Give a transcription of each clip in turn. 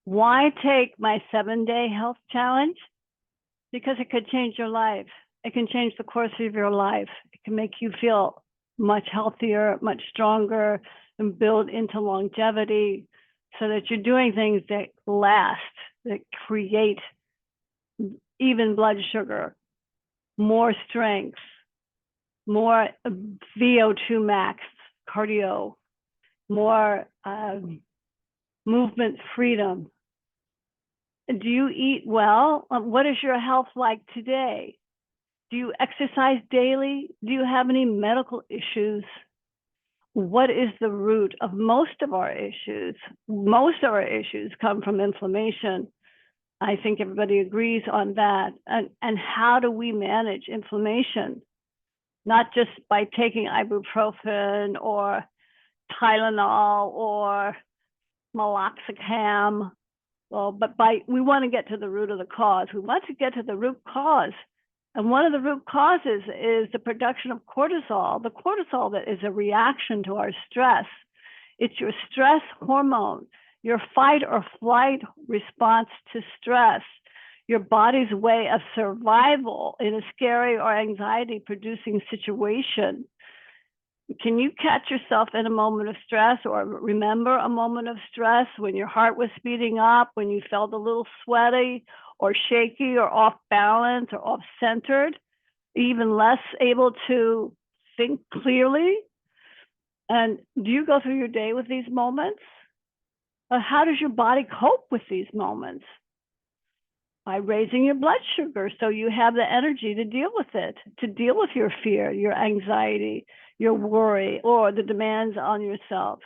Why take my 7-day health challenge? Because it could change your life. It can change the course of your life. It can make you feel much healthier, much stronger, and build into longevity so that you're doing things that last, that create even blood sugar, more strength, more VO2 max, cardio, more movement freedom. Do you eat well? What is your health like today? Do you exercise daily? Do you have any medical issues? What is the root of most of our issues? Most of our issues come from inflammation. I think everybody agrees on that. And how do we manage inflammation? Not just by taking ibuprofen or Tylenol or meloxicam. Well, but we want to get to the root of the cause. We want to get to the root cause. And one of the root causes is the production of cortisol. The cortisol that is a reaction to our stress. It's your stress hormone, your fight or flight response to stress, your body's way of survival in a scary or anxiety producing situation. Can you catch yourself in a moment of stress or remember a moment of stress when your heart was speeding up, when you felt a little sweaty or shaky or off balance or off centered, even less able to think clearly? And do you go through your day with these moments? How does your body cope with these moments? By raising your blood sugar so you have the energy to deal with it, to deal with your fear, your anxiety, your worry, or the demands on yourself.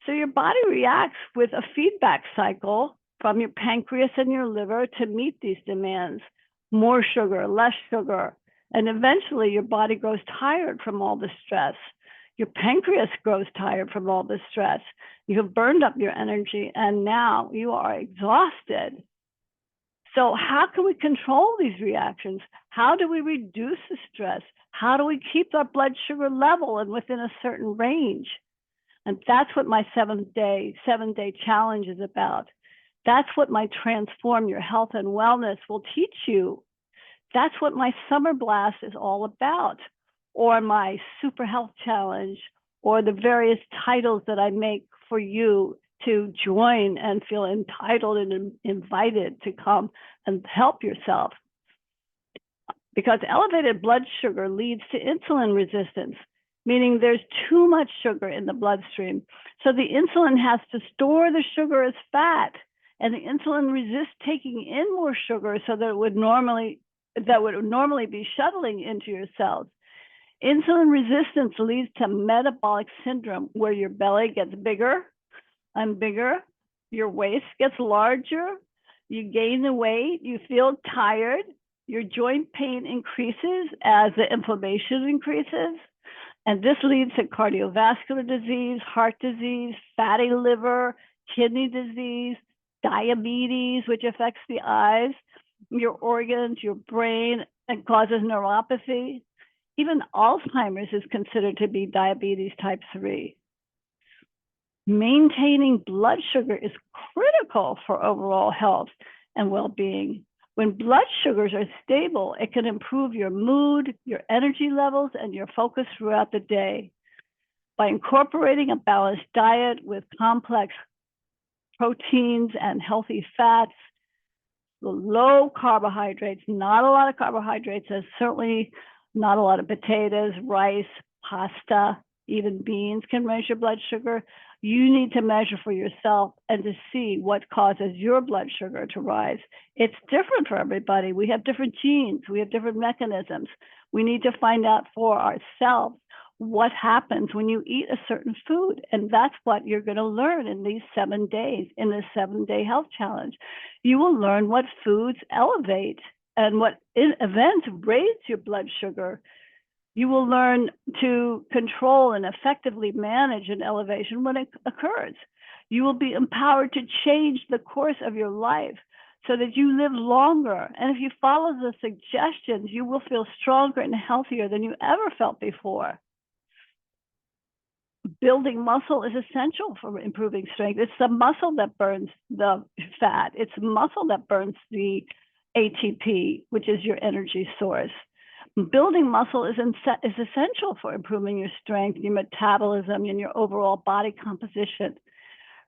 So your body reacts with a feedback cycle from your pancreas and your liver to meet these demands. More sugar, less sugar. And eventually your body grows tired from all the stress. Your pancreas grows tired from all the stress. You have burned up your energy and now you are exhausted. So how can we control these reactions? How do we reduce the stress? How do we keep our blood sugar level and within a certain range? And that's what my 7-day challenge is about. That's what my Transform Your Health and Wellness will teach you. That's what my Summer Blast is all about, or my Super Health Challenge, or the various titles that I make for you to join and feel entitled and invited to come and help yourself. Because elevated blood sugar leads to insulin resistance, meaning there's too much sugar in the bloodstream. So the insulin has to store the sugar as fat, and the insulin resists taking in more sugar so that would normally be shuttling into your cells. Insulin resistance leads to metabolic syndrome, where your belly gets bigger and bigger, your waist gets larger, you gain the weight, you feel tired, your joint pain increases as the inflammation increases, and this leads to cardiovascular disease, heart disease, fatty liver, kidney disease, diabetes, which affects the eyes, your organs, your brain, and causes neuropathy. Even Alzheimer's is considered to be diabetes type 3. Maintaining blood sugar is critical for overall health and well-being. When blood sugars are stable, it can improve your mood, your energy levels, and your focus throughout the day. By incorporating a balanced diet with complex proteins and healthy fats, low carbohydrates, not a lot of carbohydrates, and certainly not a lot of potatoes, rice, pasta, even beans can raise your blood sugar. You need to measure for yourself and to see what causes your blood sugar to rise. It's different for everybody. We have different genes. We have different mechanisms. We need to find out for ourselves what happens when you eat a certain food. And that's what you're going to learn in these 7 days, in this 7-day health challenge. You will learn what foods elevate and what events raise your blood sugar. You will learn to control and effectively manage an elevation when it occurs. You will be empowered to change the course of your life so that you live longer. And if you follow the suggestions, you will feel stronger and healthier than you ever felt before. building muscle is essential for improving strength. It's the muscle that burns the fat. It's muscle that burns the ATP, which is your energy source. Building muscle is essential for improving your strength, your metabolism, and your overall body composition.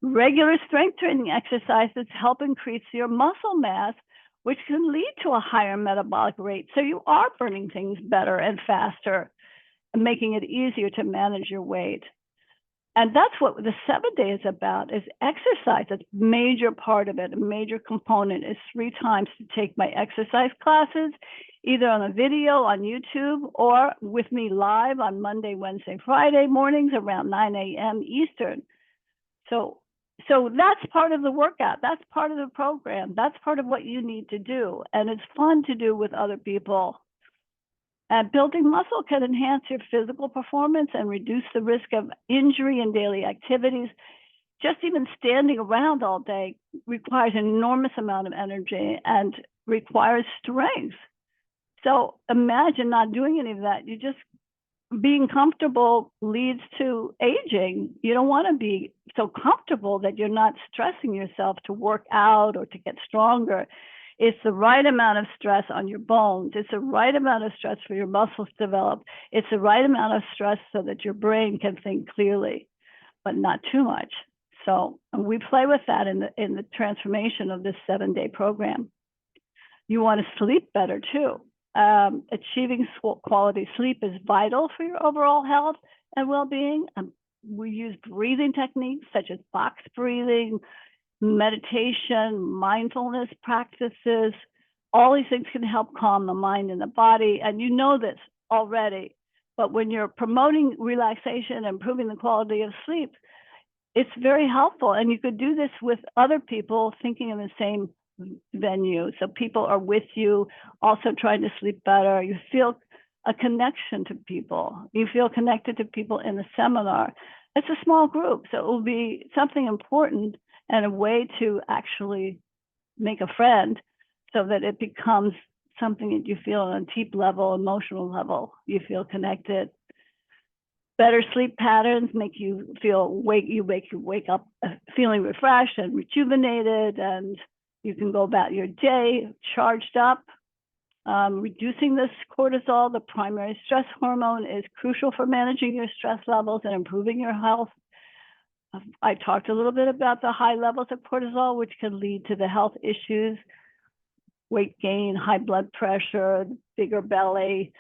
Regular strength training exercises help increase your muscle mass, which can lead to a higher metabolic rate. So you are burning things better and faster, making it easier to manage your weight. And that's what the 7-day is about, is exercise. It's a major part of it. A major component is 3 times to take my exercise classes, either on a video on YouTube or with me live on Monday, Wednesday, Friday mornings around 9 a.m. Eastern. So that's part of the workout. That's part of the program. That's part of what you need to do. And it's fun to do with other people. Building muscle can enhance your physical performance and reduce the risk of injury in daily activities. Just even standing around all day requires an enormous amount of energy and requires strength. So imagine not doing any of that. You just being comfortable leads to aging. You don't want to be so comfortable that you're not stressing yourself to work out or to get stronger. It's the right amount of stress on your bones. It's the right amount of stress for your muscles to develop. It's the right amount of stress so that your brain can think clearly, but not too much. So we play with that in the transformation of this 7-day program. You want to sleep better too. Achieving quality sleep is vital for your overall health and well-being. We use breathing techniques such as box breathing, meditation, mindfulness practices. All these things can help calm the mind and the body. And you know this already, but when you're promoting relaxation and improving the quality of sleep, it's very helpful. And you could do this with other people thinking in the same venue. So people are with you, also trying to sleep better. You feel a connection to people. You feel connected to people in the seminar. It's a small group, so it will be something important and a way to actually make a friend so that it becomes something that you feel on a deep level, emotional level. You feel connected. Better sleep patterns make you feel wake up feeling refreshed and rejuvenated, and you can go about your day charged up. Reducing this cortisol, the primary stress hormone, is crucial for managing your stress levels and improving your health. I talked a little bit about the high levels of cortisol, which can lead to the health issues, weight gain, high blood pressure, bigger belly.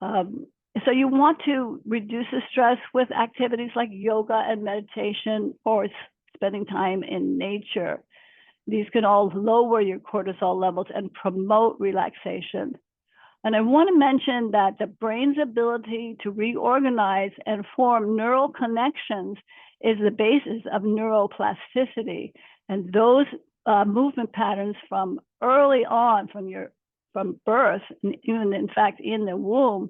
So you want to reduce the stress with activities like yoga and meditation or spending time in nature. These can all lower your cortisol levels and promote relaxation. And I want to mention that the brain's ability to reorganize and form neural connections is the basis of neuroplasticity. And those movement patterns from early on, from birth, and even in fact in the womb,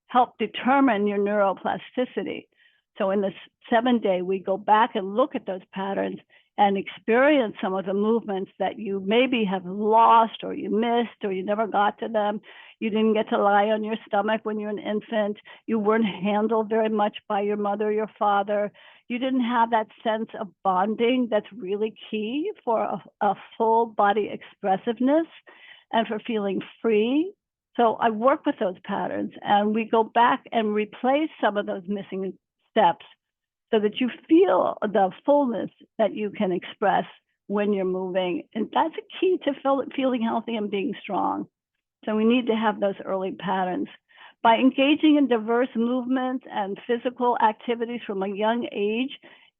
help determine your neuroplasticity. So in the 7-day, we go back and look at those patterns and experience some of the movements that you maybe have lost or you missed or you never got to them. You didn't get to lie on your stomach when you're an infant. You weren't handled very much by your mother or your father. You didn't have that sense of bonding that's really key for a full body expressiveness and for feeling free. So I work with those patterns and we go back and replace some of those missing steps so that you feel the fullness that you can express when you're moving. And that's a key to feeling healthy and being strong. So we need to have those early patterns. By engaging in diverse movements and physical activities from a young age,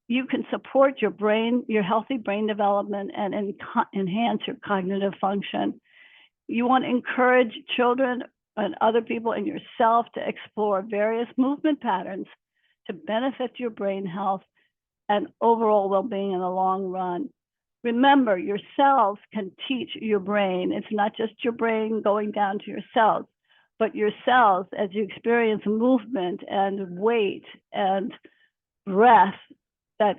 you can support your brain, your healthy brain development, and enhance your cognitive function. You want to encourage children and other people and yourself to explore various movement patterns to benefit your brain health and overall well-being in the long run. Remember, your cells can teach your brain. It's not just your brain going down to your cells, but your cells, as you experience movement and weight and breath, that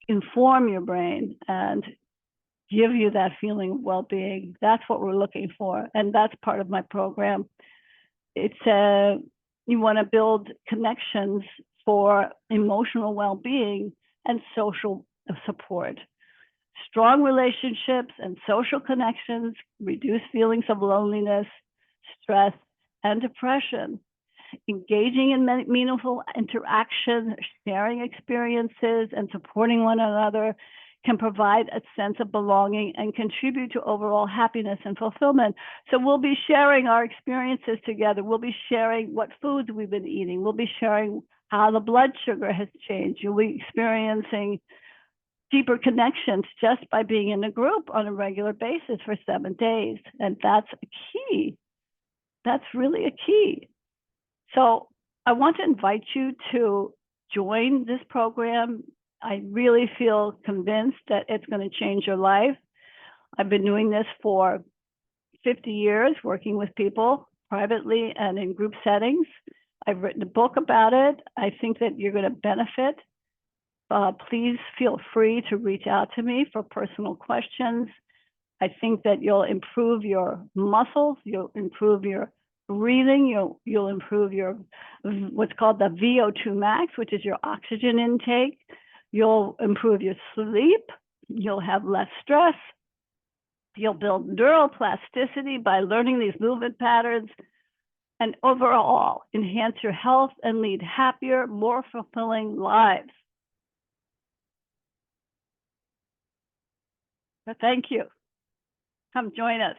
inform your brain and give you that feeling of well-being. That's what we're looking for, and that's part of my program. It's you want to build connections for emotional well-being and social support. Strong relationships and social connections reduce feelings of loneliness, stress, and depression. Engaging in meaningful interaction, sharing experiences, and supporting one another can provide a sense of belonging and contribute to overall happiness and fulfillment. So we'll be sharing our experiences together. We'll be sharing what foods we've been eating. We'll be sharing how the blood sugar has changed. You'll be experiencing deeper connections just by being in a group on a regular basis for 7 days. And that's a key. That's really a key. So I want to invite you to join this program. I really feel convinced that it's going to change your life. I've been doing this for 50 years, working with people privately and in group settings. I've written a book about it. I think that you're going to benefit. Please feel free to reach out to me for personal questions. I think that you'll improve your muscles, you'll improve your breathing, you'll improve your what's called the VO2 max, which is your oxygen intake. You'll improve your sleep. You'll have less stress. You'll build neuroplasticity by learning these movement patterns, and overall enhance your health and lead happier, more fulfilling lives. So thank you. Come join us.